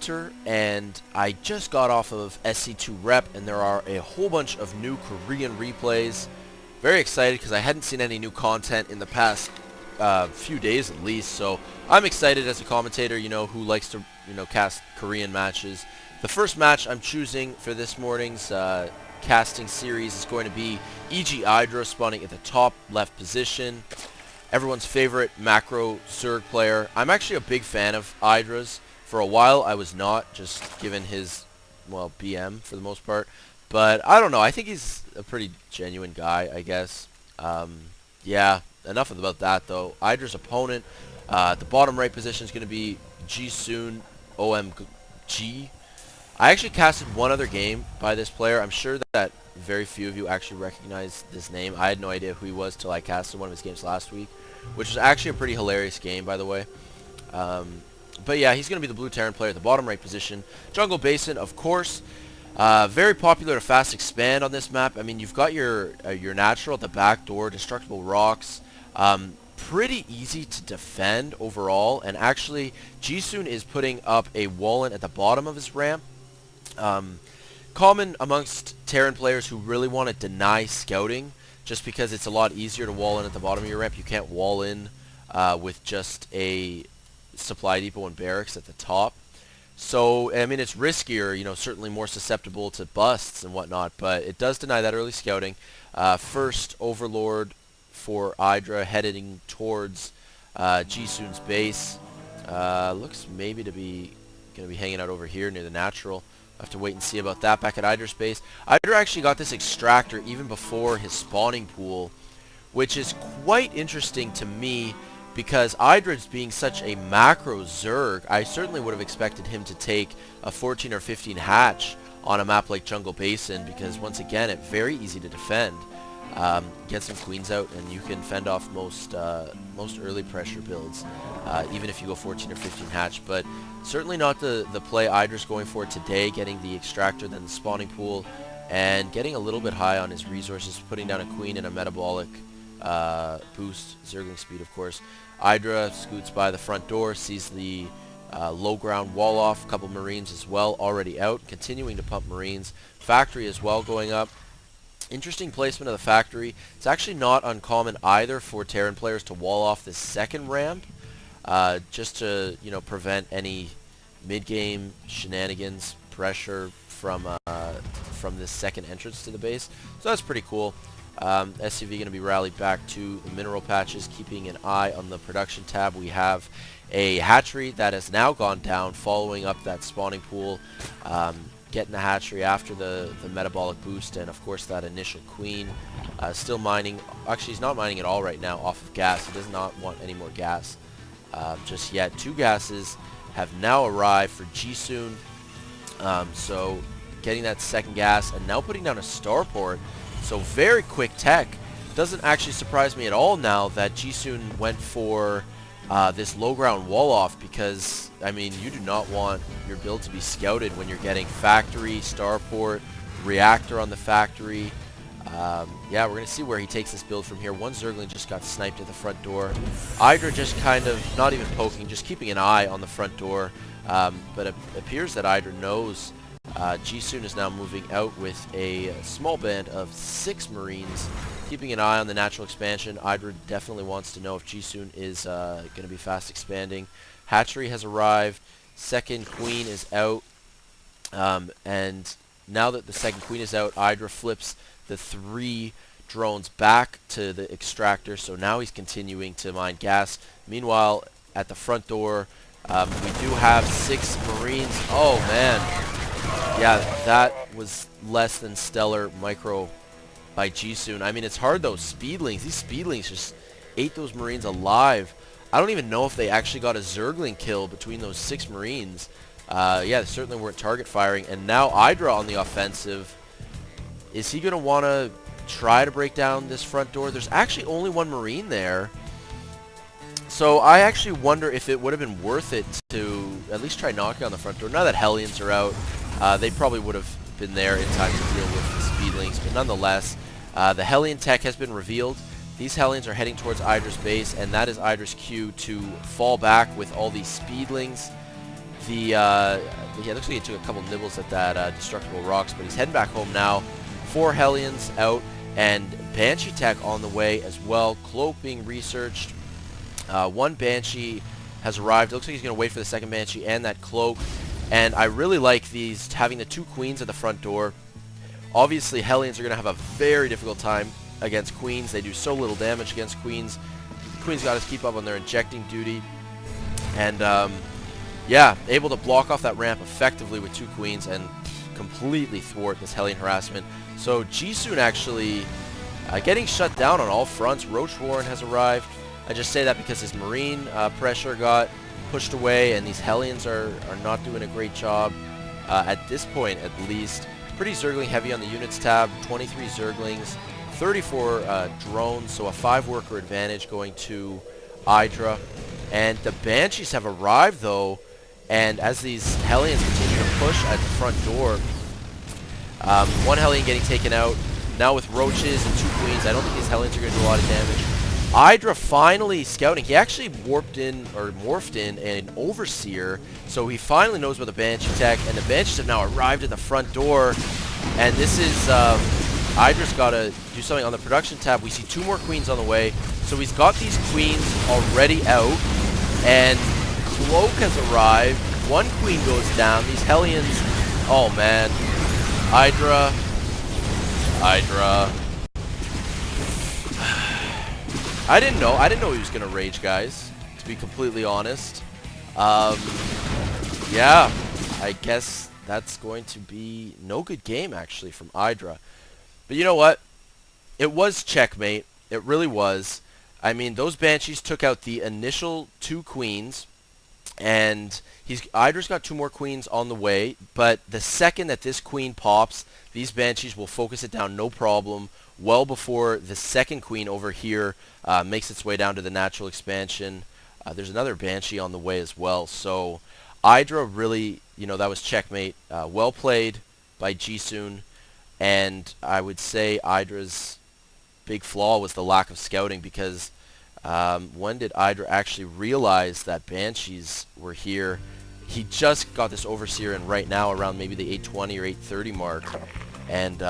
winter, and I just got off of SC2 Rep, and there are a whole bunch of new Korean replays. Very excited because I hadn't seen any new content in the past few days at least, so I'm excited as a commentator, you know, who likes to, you know, cast Korean matches. The first match I'm choosing for this morning's casting series is going to be IdrA spawning at the top left position. Everyone's favorite macro Zerg player. I'm actually a big fan of IdrA's. For a while I was not, just given his, well, BM for the most part. But I don't know, I think he's a pretty genuine guy, I guess. Yeah, enough about that though. IdrA's opponent, the bottom right position is going to be JiSooNOMG. I actually casted one other game by this player. I'm sure that very few of you actually recognize this name. I had no idea who he was till I casted one of his games last week, which was actually a pretty hilarious game, by the way. But yeah, he's going to be the blue Terran player at the bottom right position. Jungle Basin, of course. Very popular to fast expand on this map. I mean, you've got your natural at the back door, destructible rocks. Pretty easy to defend overall, and actually JiSoon is putting up a wall-in at the bottom of his ramp. Common amongst Terran players who really want to deny scouting, just because it's a lot easier to wall in at the bottom of your ramp. You can't wall in with just a supply depot and barracks at the top. So, I mean, it's riskier, you know, certainly more susceptible to busts and whatnot, but it does deny that early scouting. First Overlord for IdrA heading towards JiSoon's base. Looks maybe to be going to be hanging out over here near the natural. I'll have to wait and see about that. Back at IdrA's base, IdrA actually got this extractor even before his spawning pool, which is quite interesting to me because IdrA's being such a macro Zerg, I certainly would have expected him to take a 14 or 15 hatch on a map like Jungle Basin because, once again, it's very easy to defend. Get some queens out and you can fend off most early pressure builds, even if you go 14 or 15 hatch. But certainly not the play IdrA's going for today, getting the extractor, then the spawning pool, and getting a little bit high on his resources, putting down a queen and a metabolic boost, Zergling speed of course. IdrA scoots by the front door, sees the low ground wall off, a couple marines as well already out, continuing to pump marines. Factory as well going up. Interesting placement of the factory. It's actually not uncommon either for Terran players to wall off this second ramp, just to, you know, prevent any mid-game shenanigans, pressure from this second entrance to the base. So that's pretty cool. SCV going to be rallied back to the mineral patches, keeping an eye on the production tab. We have a hatchery that has now gone down, following up that spawning pool. Getting the hatchery after the metabolic boost, and of course that initial queen. Still mining. Actually, he's not mining at all right now off of gas. He does not want any more gas just yet. 2 gases have now arrived for JiSoon. So getting that second gas and now putting down a starport. So very quick tech. Doesn't actually surprise me at all now that JiSoon went for this low ground wall off, because I mean, you do not want your build to be scouted when you're getting factory, starport, reactor on the factory. Yeah, we're going to see where he takes this build from here. One Zergling just got sniped at the front door. IdrA just kind of, not even poking, just keeping an eye on the front door. But it appears that IdrA knows JiSoon is now moving out with a small band of 6 Marines, keeping an eye on the natural expansion. IdrA definitely wants to know if JiSoon is going to be fast expanding. Hatchery has arrived. Second queen is out. And now that the second queen is out, IdrA flips the 3 drones back to the extractor. So now he's continuing to mine gas. Meanwhile, at the front door, we do have 6 Marines. Oh, man. Yeah, that was less than stellar micro by JiSoon. I mean, it's hard though. Speedlings. These Speedlings just ate those Marines alive. I don't even know if they actually got a Zergling kill between those 6 Marines. Yeah, they certainly weren't target firing. And now IdrA on the offensive. Is he going to want to try to break down this front door? There's actually only 1 Marine there. So I actually wonder if it would have been worth it to at least try knocking on the front door. Now that Hellions are out, they probably would have been there in time to deal with the Speedlings. But nonetheless, the Hellion tech has been revealed. These Hellions are heading towards IdrA's base, and that is IdrA's cue to fall back with all these Speedlings. yeah, looks like he took a couple nibbles at that destructible rocks, but he's heading back home now. 4 Hellions out, and Banshee tech on the way as well. Cloak being researched. 1 Banshee has arrived. It looks like he's going to wait for the second Banshee and that Cloak. And I really like these, having the 2 Queens at the front door. Obviously, Hellions are going to have a very difficult time against Queens. They do so little damage against Queens. Queens got to keep up on their injecting duty. And, yeah, able to block off that ramp effectively with 2 Queens and completely thwart this Hellion harassment. So JiSooN actually getting shut down on all fronts. Roach Warren has arrived. I just say that because his Marine pressure got pushed away, and these Hellions are not doing a great job at this point, at least. Pretty Zergling heavy on the units tab. 23 Zerglings, 34 drones, so a 5-worker advantage going to IdrA. And the Banshees have arrived, though, and as these Hellions continue to push at the front door, 1 Hellion getting taken out. Now with Roaches and 2 Queens, I don't think these Hellions are going to do a lot of damage. IdrA finally scouting. He actually morphed in an Overseer, so he finally knows about the Banshee tech, and the Banshees have now arrived at the front door. And this is, IdrA's got to do something on the production tab. We see 2 more Queens on the way, so he's got these Queens already out, and Cloak has arrived. 1 Queen goes down. These Hellions, oh man. IdrA. I didn't know he was gonna rage, guys, to be completely honest. Yeah, I guess that's going to be no good game, actually, from IdrA. But you know what? It was checkmate. It really was. I mean, those Banshees took out the initial 2 Queens, and IdrA's got 2 more Queens on the way, but the second that this Queen pops, these Banshees will focus it down no problem, well before the second Queen over here makes its way down to the natural expansion. There's another Banshee on the way as well, so IdrA really, that was checkmate. Well played by JiSooN, and I would say IdrA's big flaw was the lack of scouting, because when did IdrA actually realize that Banshees were here? He just got this Overseer in right now around maybe the 820 or 830 mark, and